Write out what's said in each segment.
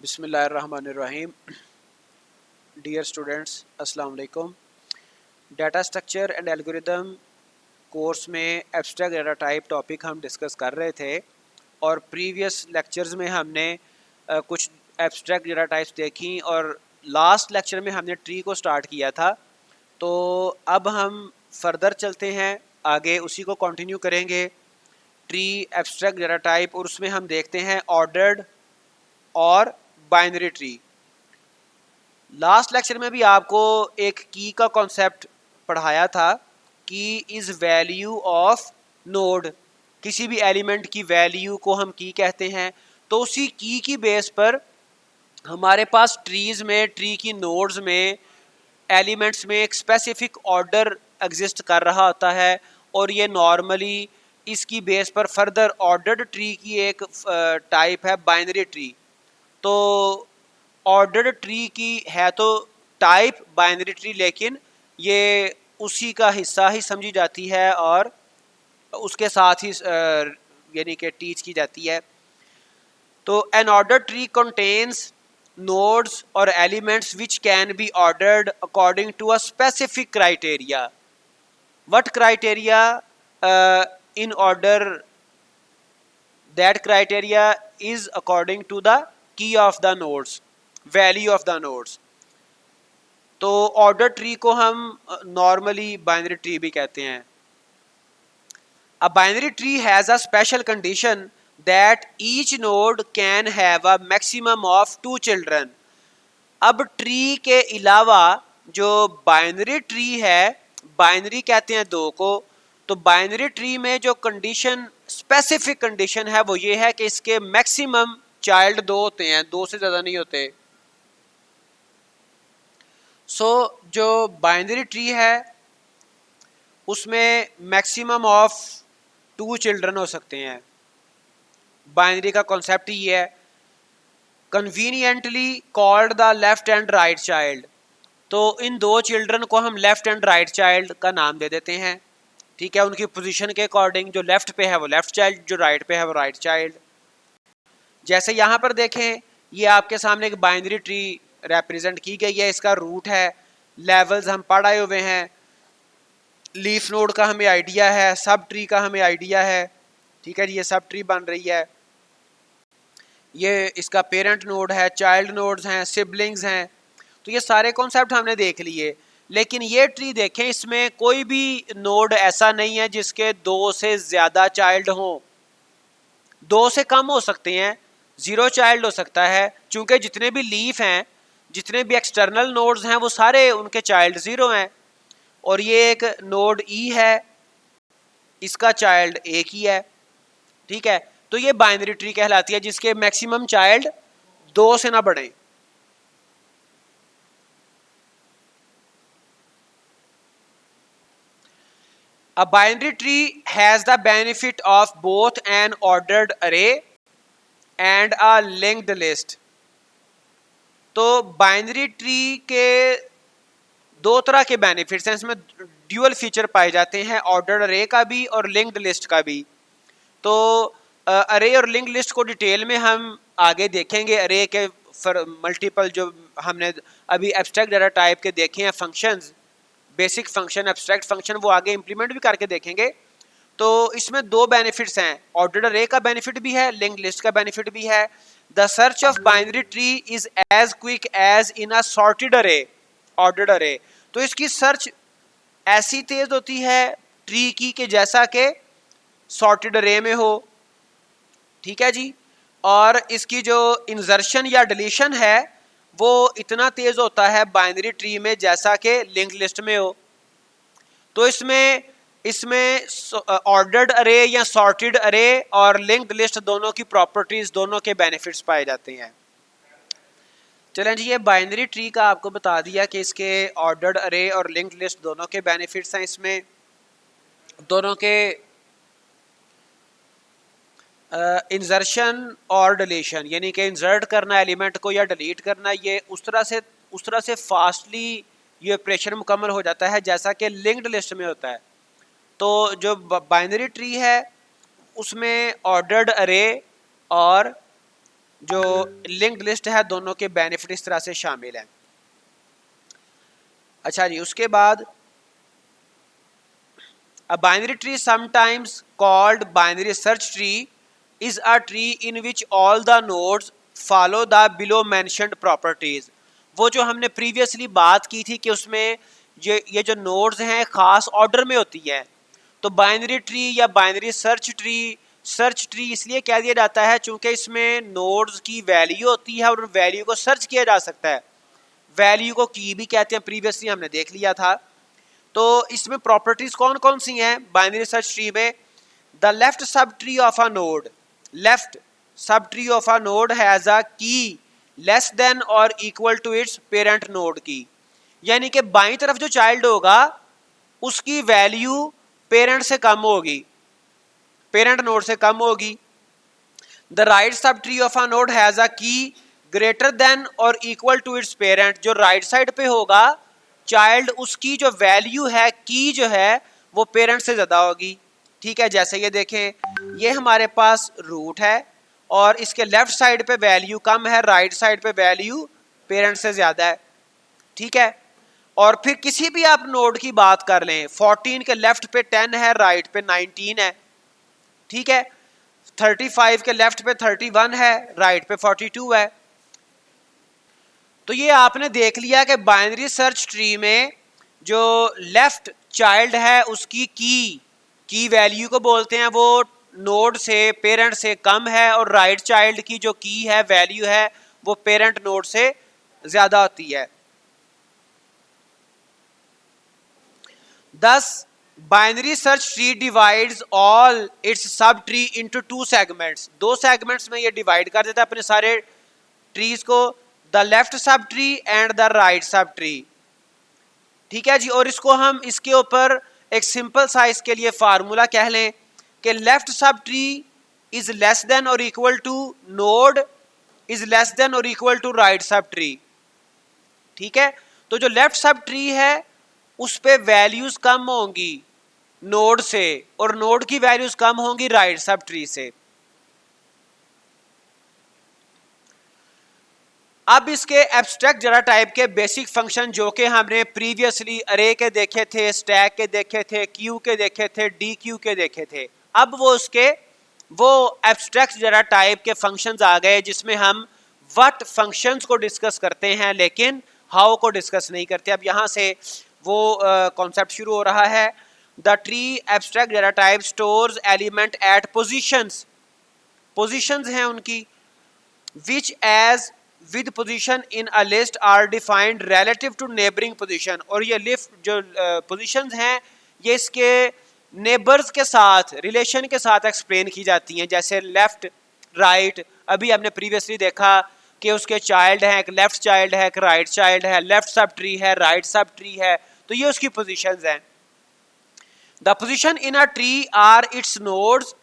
बिस्मिल्लाहिर्रहमानिर्रहीम। Dear students, अस्सलाम वालेकुम। Data structure and algorithm course में एब्स्ट्रैक्ट डाटा टाइप टॉपिक हम डिस्कस कर रहे थे और प्रीवियस लेक्चर्स में हमने कुछ एब्स्ट्रैक्ट डाटा टाइप्स देखी और लास्ट लेक्चर में हमने ट्री को स्टार्ट किया था। तो अब हम फर्दर चलते हैं, आगे उसी को कंटिन्यू करेंगे। ट्री, एब्स्ट्रैक्ट डाटा टाइप, और उसमें हम देखते हैं ऑर्डर्ड और बाइनरी ट्री। लास्ट लेक्चर में भी आपको एक की का कॉन्सेप्ट पढ़ाया था। की इज़ वैल्यू ऑफ नोड। किसी भी एलिमेंट की वैल्यू को हम की कहते हैं। तो उसी की बेस पर हमारे पास ट्रीज में, ट्री की नोड्स में, एलिमेंट्स में एक स्पेसिफिक ऑर्डर एग्जिस्ट कर रहा होता है और ये नॉर्मली इसकी बेस पर फर्दर ऑर्डर्ड ट्री की एक टाइप है बाइनरी ट्री। तो ऑर्डर्ड ट्री की है तो टाइप बाइनरी ट्री, लेकिन ये उसी का हिस्सा ही समझी जाती है और उसके साथ ही यानी कि टीच की जाती है। तो an ordered tree contains nodes और elements which can be ordered according to a specific criteria. What criteria? In order, that criteria is according to the key of the nodes, value of the nodes. तो order tree को हम normally binary tree भी कहते हैं। A binary tree has a special condition that each node can have a maximum of 2 children. अब tree के अलावा जो बाइनरी ट्री है, बाइनरी कहते हैं 2 को, तो बाइनरी ट्री में जो कंडीशन, स्पेसिफिक कंडीशन है वो ये है कि इसके मैक्सिमम चाइल्ड 2 होते हैं, 2 से ज़्यादा नहीं होते। जो बाइनरी ट्री है उसमें मैक्सिमम ऑफ 2 चिल्ड्रन हो सकते हैं। बाइनरी का कॉन्सेप्ट ही है। Conveniently called the left and right child. तो इन 2 चिल्ड्रन को हम लेफ्ट एंड राइट चाइल्ड का नाम दे देते हैं। ठीक है, उनकी पोजीशन के अकॉर्डिंग, जो लेफ्ट पे है वो लेफ्ट चाइल्ड, जो राइट पे है वो राइट चाइल्ड। जैसे यहाँ पर देखें, ये आपके सामने एक बाइनरी ट्री रिप्रेजेंट की गई है। इसका रूट है, लेवल्स हम पढ़ आए हुए हैं, लीफ नोड का हमें आइडिया है, सब ट्री का हमें आइडिया है। ठीक है जी, ये सब ट्री बन रही है। ये इसका पेरेंट नोड है, चाइल्ड नोड्स हैं, सिबलिंग्स हैं। तो ये सारे कॉन्सेप्ट हमने देख लिए। लेकिन ये ट्री देखें, इसमें कोई भी नोड ऐसा नहीं है जिसके 2 से ज़्यादा चाइल्ड हों। 2 से कम हो सकते हैं, 0 चाइल्ड हो सकता है, चूंकि जितने भी लीफ हैं, जितने भी एक्सटर्नल नोड्स हैं, वो सारे उनके चाइल्ड 0 हैं। और ये एक नोड ई है, इसका चाइल्ड 1 ही है। ठीक है, तो ये बाइनरी ट्री कहलाती है जिसके मैक्सिमम चाइल्ड 2 से ना बढ़े। A binary tree has the benefit of both an ordered array and a linked list. तो बाइनरी ट्री के 2 तरह के बेनिफिट्स हैं, इसमें ड्यूअल फीचर पाए जाते हैं, ऑर्डर्ड अरे का भी और लिंक्ड लिस्ट का भी। तो अरे और लिंक्ड लिस्ट को डिटेल में हम आगे देखेंगे। अरे के मल्टीपल जो हमने अभी एब्स्ट्रैक्ट डाटा टाइप के देखे हैं functions, basic function, abstract function, वो आगे इंप्लीमेंट भी करके देखेंगे। तो इसमें 2 बेनिफिट्स हैं, ऑर्डर्ड अरे का बेनिफिट भी है, लिंक्ड लिस्ट का बेनिफिट भी है। The search of binary tree is as quick as in a sorted array, ordered array. तो इसकी सर्च ऐसी तेज होती है ट्री की के जैसा के सॉर्टेड अरे में हो। ठीक है जी। और इसकी जो इंसर्शन या डिलीशन है वो इतना तेज होता है बाइनरी ट्री में जैसा कि लिंक्ड लिस्ट में हो। तो इसमें ऑर्डर्ड अरे या सॉर्टेड अरे और लिंक्ड लिस्ट दोनों की प्रॉपर्टीज, दोनों के बेनिफिट्स पाए जाते हैं। चलें जी, ये बाइनरी ट्री का आपको बता दिया कि इसके ऑर्डर्ड अरे और लिंक्ड लिस्ट दोनों के बेनिफिट्स हैं। इसमें दोनों के इंसर्शन और डिलीशन, यानी कि इंसर्ट करना एलिमेंट को या डिलीट करना, ये उस तरह से फास्टली ये ऑपरेशन मुकम्मल हो जाता है जैसा कि लिंक्ड लिस्ट में होता है। तो जो बाइनरी ट्री है उसमें ऑर्डर्ड अरे और जो लिंक्ड लिस्ट है दोनों के बेनिफिट इस तरह से शामिल हैं। अच्छा जी, उसके बाद A binary tree, sometimes called binary search tree, is a tree in which all the nodes follow the below mentioned properties. वो जो हमने प्रीवियसली बात की थी कि उसमें ये जो नोड्स हैं खास ऑर्डर में होती है, तो बाइनरी ट्री या बाइनरी सर्च ट्री इसलिए कह दिया जाता है चूंकि इसमें नोड्स की वैल्यू होती है और उन वैल्यू को सर्च किया जा सकता है। वैल्यू को की भी कहते हैं, प्रीवियसली हमने देख लिया था। तो इसमें प्रॉपर्टीज कौन कौन सी हैं बाइनरी सर्च ट्री में? The left sub tree of a node, left sub tree of a node has a key less than or equal to its parent node key, यानी कि बाईं तरफ जो चाइल्ड होगा उसकी वैल्यू पेरेंट से कम होगी, पेरेंट नोड से कम होगी। The right sub tree of a node has a की greater than or equal to its parent, जो राइट साइड पे होगा चाइल्ड उसकी जो वैल्यू है की जो है वो पेरेंट से ज़्यादा होगी। ठीक है, जैसे ये देखें, ये हमारे पास रूट है और इसके लेफ्ट साइड पे वैल्यू कम है, राइट साइड पे वैल्यू पेरेंट से ज़्यादा है। ठीक है, और फिर किसी भी आप नोड की बात कर लें, 14 के लेफ्ट पे 10 है, राइट पे 19 है। ठीक है, 35 के लेफ्ट पे 31 है, राइट पे 42 है। तो ये आपने देख लिया कि बाइनरी सर्च ट्री में जो लेफ्ट चाइल्ड है उसकी की वैल्यू को बोलते हैं वो नोड से पेरेंट से कम है, और राइट चाइल्ड की जो की है वैल्यू है वो पेरेंट नोड से ज्यादा होती है। Thus, binary search tree divides all its subtree into two segments. दो सेगमेंट्स में ये डिवाइड कर देता है अपने सारे ट्रीज को, the left sub tree and the right sub tree. ठीक है जी, और इसको हम इसके ऊपर एक सिंपल सा इसके लिए फार्मूला कह लें कि left sub tree is less than or equal to node is less than or equal to right sub tree. ठीक है, तो जो लेफ्ट सब ट्री है उस पे वैल्यूज कम होंगी नोड से और नोड की वैल्यूज कम होंगी राइट सब ट्री से। अब इसके एब्स्ट्रैक्ट डाटा टाइप के बेसिक फंक्शन जो कि हमने प्रीवियसली अरे के देखे थे, स्टैक के देखे थे, क्यू के देखे थे, डी क्यू के देखे थे, अब वो एब्स्ट्रैक्ट डाटा टाइप के फंक्शंस आ गए जिसमें हम व्हाट फंक्शंस को डिस्कस करते हैं लेकिन हाउ को डिस्कस नहीं करते। अब यहाँ से वो कॉन्सेप्ट शुरू हो रहा है। The tree abstract data type stores element at positions, positions हैं उनकी, which as with position in a list are defined relative to neighbouring position, और ये लिस्ट जो पोजीशंस हैं ये इसके नेबर्स के साथ रिलेशन के साथ एक्सप्लेन की जाती हैं, जैसे लेफ्ट राइट। अभी हमने प्रीवियसली देखा कि उसके चाइल्ड हैं, एक लेफ्ट चाइल्ड है, एक राइट चाइल्ड है, लेफ्ट सब ट्री है, राइट सब ट्री है, तो ये उसकी पोजीशंस हैं। The position in a tree are its nodes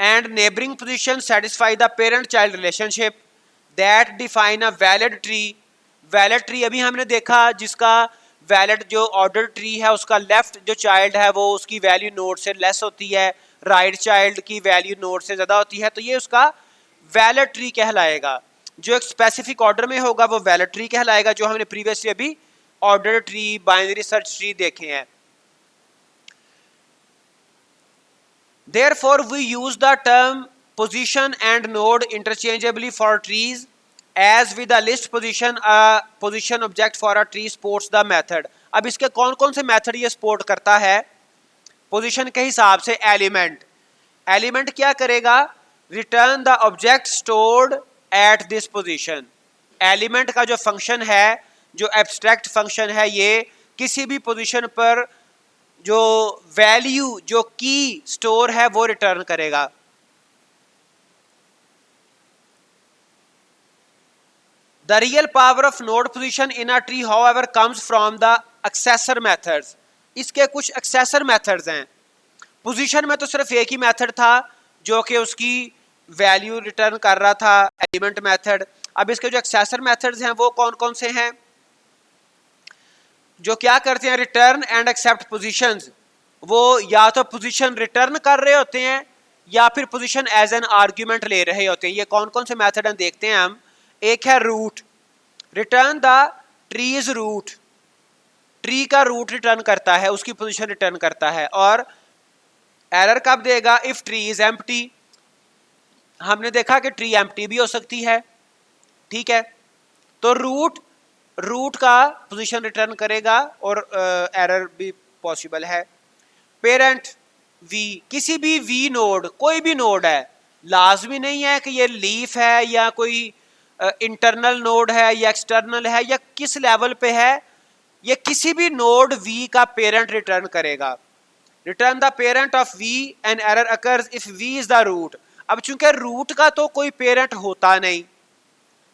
and neighbouring position satisfy the parent child relationship that define a valid tree. Valid tree अभी हमने देखा जिसका वैलिड जो ऑर्डर ट्री है उसका लेफ्ट जो चाइल्ड है वो उसकी वैल्यू नोड से लेस होती है, राइट चाइल्ड की वैल्यू नोड से ज़्यादा होती है, तो ये उसका वैलिड ट्री कहलाएगा। जो एक स्पेसिफिक ऑर्डर में होगा वो वैलिड ट्री कहलाएगा, जो हमने प्रीवियसली अभी order tree binary search tree देखे हैं। Therefore, we use the term position and node interchangeably for trees, as with a list position, a position object for a tree supports the method. अब इसके कौन कौन से method ये support करता है पोजीशन के हिसाब से? एलिमेंट क्या करेगा? Return the object stored at this position. Element का जो फंक्शन है, जो एब्स्ट्रैक्ट फंक्शन है, ये किसी भी पोजीशन पर जो वैल्यू जो की स्टोर है वो रिटर्न करेगा। The real power of node position in a tree however comes from the एक्सेसर methods. इसके कुछ एक्सेसर मेथड्स हैं। पोजीशन में तो सिर्फ एक ही मेथड था जो कि उसकी वैल्यू रिटर्न कर रहा था, एलिमेंट मेथड। अब इसके जो एक्सेसर मेथड्स हैं वो कौन कौन से हैं? जो क्या करते हैं, रिटर्न एंड एक्सेप्ट पोजीशंस। वो या तो पोजीशन रिटर्न कर रहे होते हैं या फिर पोजीशन एज एन आर्ग्यूमेंट ले रहे होते हैं। ये कौन कौन से मेथड हैं देखते हैं हम। एक है root, return the tree's root, tree का रूट रिटर्न करता है, उसकी पोजीशन रिटर्न करता है। और एरर कब देगा, इफ ट्री इज एम्प्टी। हमने देखा कि ट्री एम्प्टी भी हो सकती है, ठीक है। तो रूट का पोजीशन रिटर्न करेगा और एरर भी पॉसिबल है। पेरेंट वी, किसी भी वी नोड, कोई भी नोड है, लाजमी नहीं है कि ये लीफ है या कोई इंटरनल नोड है या एक्सटर्नल है या किस लेवल पे है, ये किसी भी नोड वी का पेरेंट रिटर्न करेगा। Return the parent of V and error occurs if V is the root. अब चूंकि रूट का तो कोई पेरेंट होता नहीं,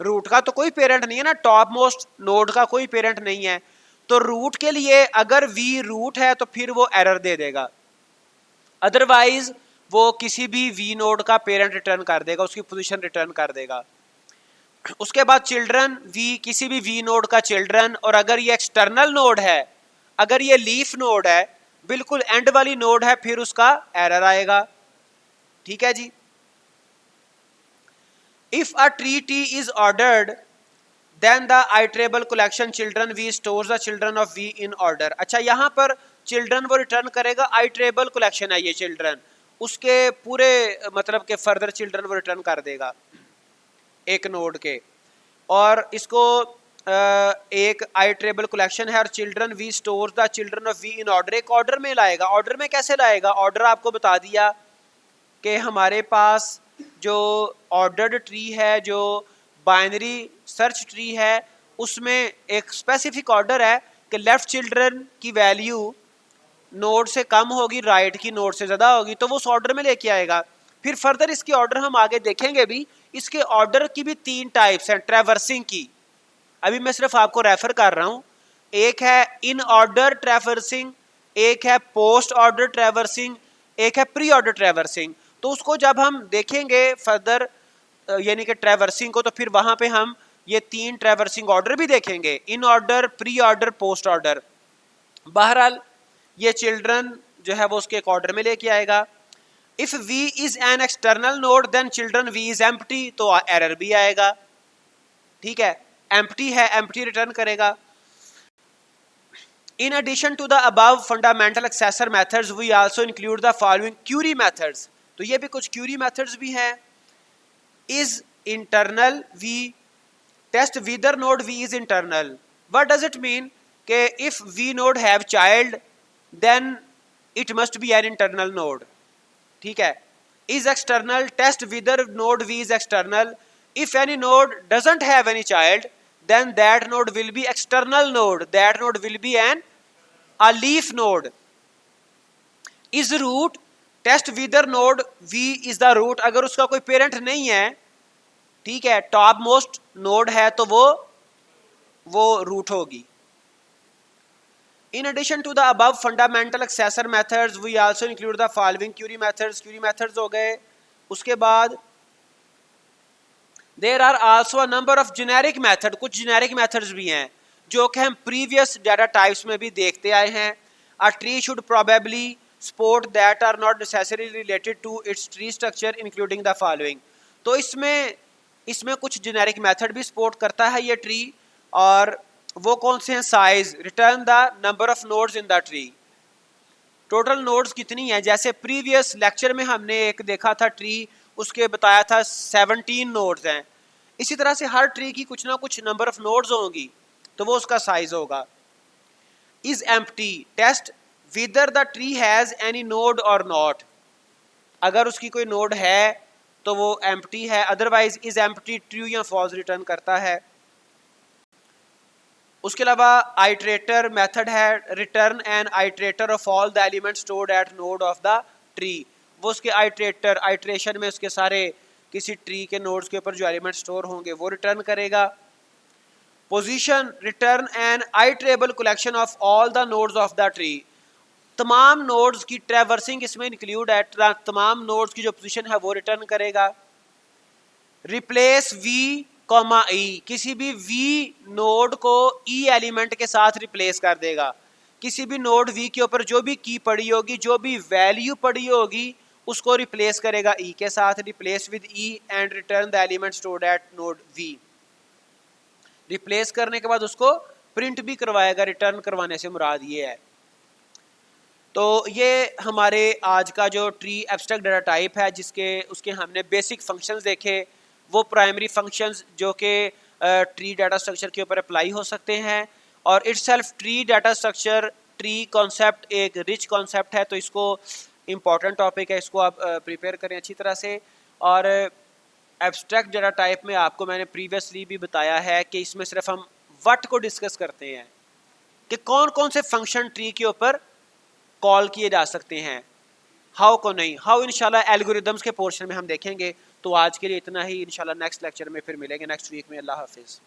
रूट का तो कोई पेरेंट नहीं है ना, टॉप मोस्ट नोड का कोई पेरेंट नहीं है, तो रूट के लिए अगर वी रूट है तो फिर वो एरर दे देगा, अदरवाइज वो किसी भी वी नोड का पेरेंट रिटर्न कर देगा, उसकी पोजीशन रिटर्न कर देगा। उसके बाद चिल्ड्रन वी, किसी भी वी नोड का चिल्ड्रन, और अगर ये एक्सटर्नल नोड है, अगर ये लीफ नोड है, बिल्कुल एंड वाली नोड है, फिर उसका एरर आएगा, ठीक है जी। If a tree T is ordered then the iterable collection children V stores the children of V in order. अच्छा, यहां पर चिल्ड्रन वो रिटर्न करेगा, आइटरेबल कलेक्शन है ये चिल्ड्रन, उसके पूरे मतलब के फर्दर चिल्ड्रन वो रिटर्न कर देगा एक नोड के। और इसको एक आइटरेबल कलेक्शन है और children V stores the children of V in order, एक ऑर्डर में लाएगा। ऑर्डर में कैसे लाएगा, ऑर्डर आपको बता दिया कि हमारे पास जो ऑर्डर्ड ट्री है, जो बाइनरी सर्च ट्री है, उसमें एक स्पेसिफिक ऑर्डर है कि लेफ्ट चिल्ड्रन की वैल्यू नोड से कम होगी, राइट की नोड से ज़्यादा होगी, तो वो उस ऑर्डर में लेके आएगा। फिर फर्दर इसके ऑर्डर हम आगे देखेंगे भी, इसके ऑर्डर की भी 3 टाइप्स हैं ट्रैवर्सिंग की, अभी मैं सिर्फ आपको रेफर कर रहा हूँ। एक है इन ऑर्डर ट्रैवर्सिंग, एक है पोस्ट ऑर्डर ट्रैवर्सिंग, एक है प्री ऑर्डर ट्रैवर्सिंग। तो उसको जब हम देखेंगे फर्दर यानी कि ट्रैवर्सिंग को, तो फिर वहां पे हम ये 3 ट्रैवर्सिंग ऑर्डर भी देखेंगे, in order, pre order, post order. बहरहाल ये चिल्ड्रन जो है वो उसके एक ऑर्डर में लेके आएगा। If V is an external node then children V is empty, तो एरर भी आएगा, ठीक है। एम्प्टी है, एम्प्टी रिटर्न करेगा। In addition to the above fundamental accessor methods, we also include the following query methods. तो ये भी कुछ query methods भी हैं। Is internal v, test whether node v is internal. What does it mean? कि if v node have child, then it must be an internal node. ठीक है। Is external, test whether node v is external. If any node doesn't have any child, then that node will be external node. That node will be a leaf node. Is root, test whether node v is the root. अगर उसका कोई parent नहीं है, ठीक है, top most node है, तो वो रूट होगी। In addition to the above fundamental accessor methods, we also include the following query methods. Query methods हो गए। उसके बाद there are also a number of generic method, कुछ generic methods भी हैं जो कि हम previous data types में भी देखते आए हैं। A tree should probably support that are not necessarily related to its tree structure including the following. तो इसमें कुछ generic method भी support करता है ये tree, और वो कौन से हैं, size, return the number of nodes in the tree, total nodes कितनी है। जैसे प्रीवियस लेक्चर में हमने एक देखा था ट्री, उसके बताया था 17 नोड्स हैं, इसी तरह से हर ट्री की कुछ ना कुछ नंबर ऑफ नोड्स होंगी, तो वो उसका साइज होगा। Is empty, test whether the tree has any node or not, अगर उसकी कोई नोड है तो वो एम्प्टी है, अदरवाइज इज एम्प्टी ट्रू या फॉल्स रिटर्न करता है। उसके अलावा आइट्रेटर मेथड है, return an iterator of all the elements stored at node of the tree, वो उसके आइट्रेशन में उसके सारे किसी ट्री के नोड्स के ऊपर जो एलिमेंट स्टोर होंगे वो रिटर्न करेगा। Position, return an iterable collection of all the nodes of the tree, तमाम नोड्स की ट्रैवर्सिंग इसमें इंक्लूड है, तमाम नोड्स की जो पोजीशन है वो रिटर्न करेगा। रिप्लेस वी कॉमा ई, किसी भी वी नोड को ई एलिमेंट के साथ रिप्लेस कर देगा, किसी भी नोड वी के ऊपर जो भी की पड़ी होगी, जो भी वैल्यू पड़ी होगी, उसको रिप्लेस करेगा ई के साथ, replace with E and return the element stored at node V. Replace करने के बाद उसको प्रिंट भी करवाएगा, रिटर्न करवाने से मुराद ये है। तो ये हमारे आज का जो ट्री एब्स्ट्रैक्ट डाटा टाइप है, उसके हमने बेसिक फंक्शंस देखे, वो प्राइमरी फंक्शंस जो कि ट्री डाटा स्ट्रक्चर के ऊपर अप्लाई हो सकते हैं। और itself tree data structure, tree concept एक रिच कॉन्सेप्ट है, तो इसको इम्पॉर्टेंट टॉपिक है, इसको आप प्रिपेयर करें अच्छी तरह से। और एब्स्ट्रैक्ट डाटा टाइप में आपको मैंने प्रीवियसली भी बताया है कि इसमें सिर्फ हम व्हाट को डिस्कस करते हैं कि कौन कौन से फंक्शन ट्री के ऊपर कॉल किए जा सकते हैं, हाउ को नहीं। हाउ इंशाल्लाह एल्गोरिदम्स के पोर्शन में हम देखेंगे। तो आज के लिए इतना ही, इंशाल्लाह नेक्स्ट लेक्चर में फिर मिलेंगे नेक्स्ट वीक में। अल्लाह हाफिज़।